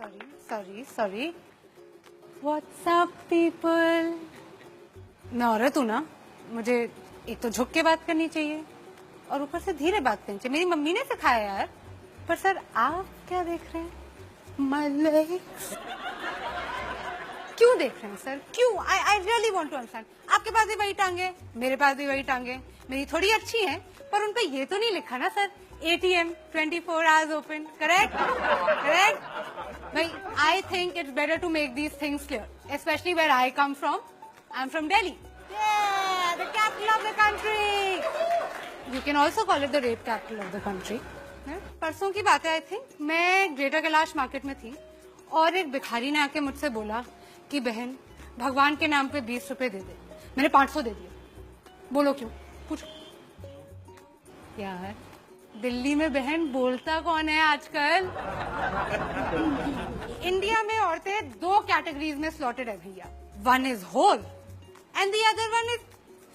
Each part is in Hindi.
Sorry WhatsApp people. मैं औरत हूँ ना, मुझे एक तो झुक के बात करनी चाहिए और ऊपर से धीरे बात करनी चाहिए। मेरी मम्मी ने सिखाया यार। पर सर आप क्या देख रहे हैं? माय लेग्स क्यों देख रहे हैं सर? क्यों? I really want to understand. आपके पास भी वही टांगे, मेरे पास भी वही टांगे। मेरी थोड़ी अच्छी हैं, पर उन पे ये तो नहीं लिखा ना sir ATM 24 hours open, correct? भाई, I think it's better to make these things clear, especially where I come from. I'm from Delhi. Yeah, the capital of the country. You can also call it the rape capital of the country. परसों की बात है आई थिंक, मैं ग्रेटर कैलाश मार्केट में थी और एक भिखारी ने आके मुझसे बोला कि बहन भगवान के नाम पे 20 रुपए दे दे। मैंने 500 दे दिए। बोलो क्यों? पूछो यार, दिल्ली में बहन बोलता कौन है आजकल? इंडिया में औरतें 2 कैटेगरीज में स्लॉटेड है भैया। One is hole and the other one is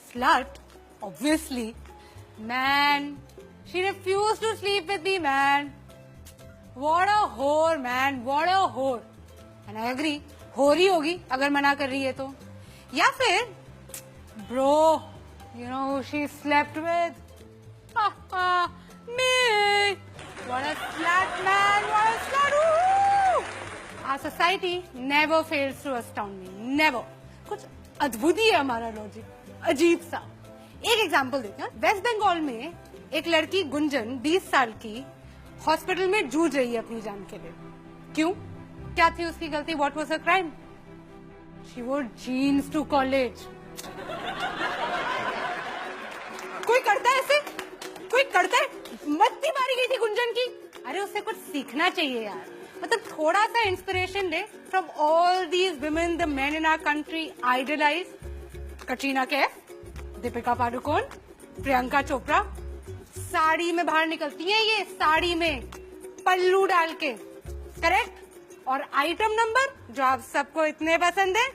slut, obviously. Man, she refuse to sleep with me man. What a whore man, what a होर। एंड आई एग्री, होर ही होगी अगर मना कर रही है तो। या फिर bro, you know she slept with me. What a slut, man. What a slut. Woo! Our society never fails to astound me. Never. कुछ अद्भुत ही है हमारा लॉजिक, अजीब सा। एक एग्जांपल देते हैं। वेस्ट बंगाल में एक लड़की गुंजन 20 साल की हॉस्पिटल में जूझ रही है अपनी जान के लिए। क्यों? क्या थी उसकी गलती? What was her crime? She wore jeans to college. कोई करता है ऐसे? कोई करता है? मत्ती मारी गई थी गुंजन की। अरे उससे कुछ सीखना चाहिए यार। मतलब थोड़ा सा इंस्पिरेशन ले from all these women the men in our country idolize. Katrina Kaif, Deepika Padukone, Priyanka Chopra sari में बाहर निकलती हैं, ये साड़ी में पल्लू डाल के, करेक्ट? और आइटम नंबर जो आप सबको इतने पसंद है,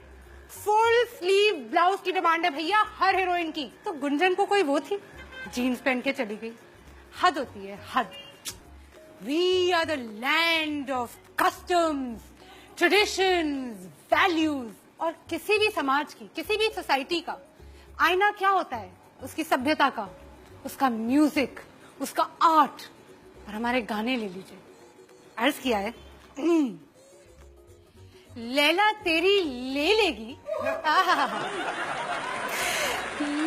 फुल स्लीव ब्लाउज की डिमांड है भैया हर हीरोइन की। तो गुंजन को कोई वो थी, जीन्स पहन के चली गई। हद होती है, हद। We are the land of customs, traditions, values. और किसी भी समाज की, किसी भी सोसाइटी का आईना क्या होता है? उसकी सभ्यता का, उसका म्यूजिक, उसका आर्ट। और हमारे गाने ले लीजिए, अर्ज किया है लैला तेरी ले लेगी,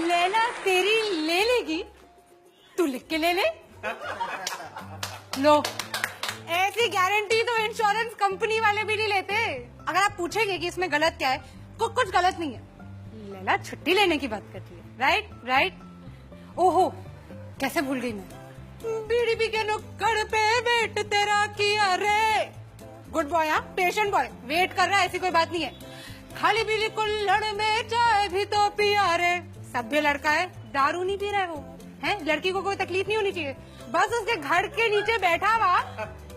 लैला तेरी ले लेगी, तू लिख के ले ले। लो, ऐसी गारंटी तो इंश्योरेंस कंपनी वाले भी नहीं लेते। अगर आप पूछेंगे कि इसमें गलत क्या है, कुछ गलत नहीं है। लैला छुट्टी लेने की बात करती है, राइट। ओहो, कैसे भूल गई मैं। बीड़ी पी के नुक्कड़ पे वेट तेरा किया रे। गुड बॉय, हाँ, पेशेंट बॉय, वेट कर रहा है, ऐसी कोई बात नहीं है। खाली पीली कुल्हड़ में चाय भी तो पिया रे। सभ्य लड़का है, दारू नहीं पी रहा है वो, है? लड़की को कोई तकलीफ नहीं होनी चाहिए, बस उसके घर के नीचे बैठा हुआ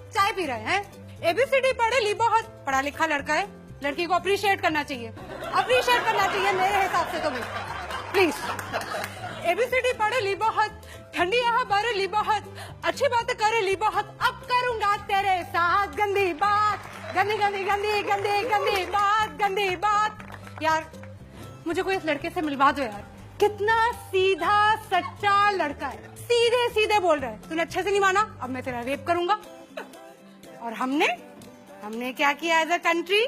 चाय पी रहे हैं। ABCD पढ़े ली बहुत, पढ़ा लिखा लड़का है। लड़की को अप्रिशिएट करना चाहिए, मेरे हिसाब से तो भाई प्लीज। ABCD पढ़े ली बहुत, ठंडी यहाँ बारे ली बहुत, अच्छी बातें करे ली बहुत। अब करूंगा तेरे साथ गंदी बात, गंदी बात। यार मुझे कोई इस लड़के से मिलवा दो यार। कितना सीधा सच्चा लड़का है, सीधे बोल रहा है। तूने अच्छे से नहीं माना, अब मैं तेरा रेप करूंगा। और हमने क्या किया एज अ कंट्री?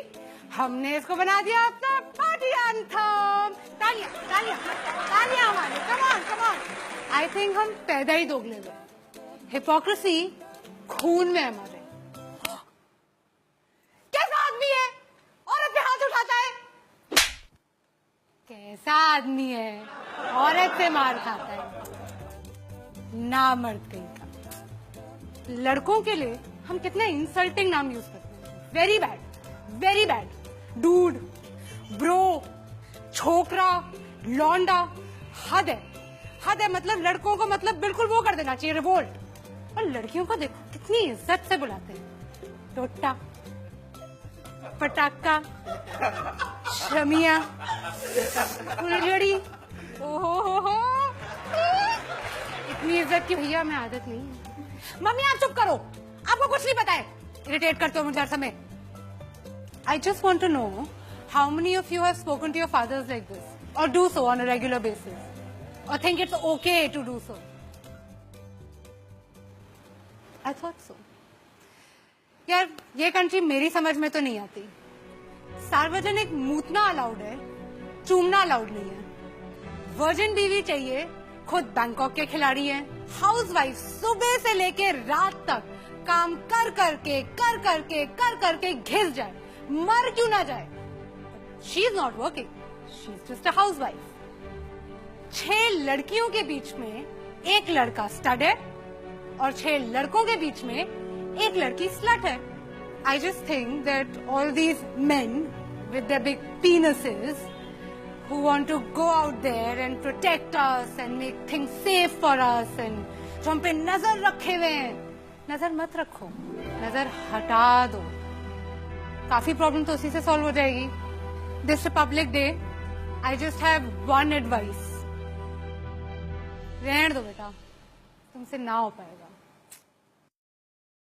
हमने इसको बना दिया अपना पार्टी एंथम। तालियां हमारे, कम ऑन। आई थिंक हम पैदा ही दोगले हुए। हिपोक्रेसी खून में हमारे। कैसा आदमी है औरत पे हाथ उठाता है? कैसा आदमी है औरत से मार खाता है? ना मर्द कहीं का। लड़कों के लिए हम कितने इंसल्टिंग नाम यूज करते हैं। Very bad. डूड, ब्रो, छोकरा, लौंडा। हद है। मतलब लड़कों को मतलब बिल्कुल वो कर देना चाहिए, रिवोल्ट। और लड़कियों को देखो कितनी इज्जत से बुलाते हैं। टोटा, पटाखा, शमिया, फुलझड़ी। ओहो, इतनी इज्जत की भैया मैं आदत नहीं है। मम्मी आप चुप करो, आपको कुछ नहीं पता है। इरिटेट करते हो मुझे हर समय। I just want to know how many of you have spoken to your fathers like this, or do so on a regular basis, or think it's okay to do so. I thought so. यार ये कंट्री मेरी समझ में तो नहीं आती. सार्वजनिक मूतना अलाउड है, चूमना अलाउड नहीं है. वर्जिन बीवी चाहिए, खुद बैंकॉक के खिलाड़ी हैं. हाउसवाइफ सुबह से लेके रात तक काम कर करके घिस जाए, मर क्यों ना जाए. She is not working, she is just a housewife. 6 लड़कियों के बीच में एक लड़का स्टड है और 6 लड़कों के बीच में एक लड़की स्लट है. I just think that all these men with their big penises who want to go out there and protect us and make things safe for us and जो हम पे नजर रखे हुए हैं, नजर मत रखो, नजर हटा दो. काफी प्रॉब्लम तो उसी से सॉल्व हो जाएगी. This Republic Day, I just have one advice. रहने दो बेटा, तुमसे ना हो पाएगा.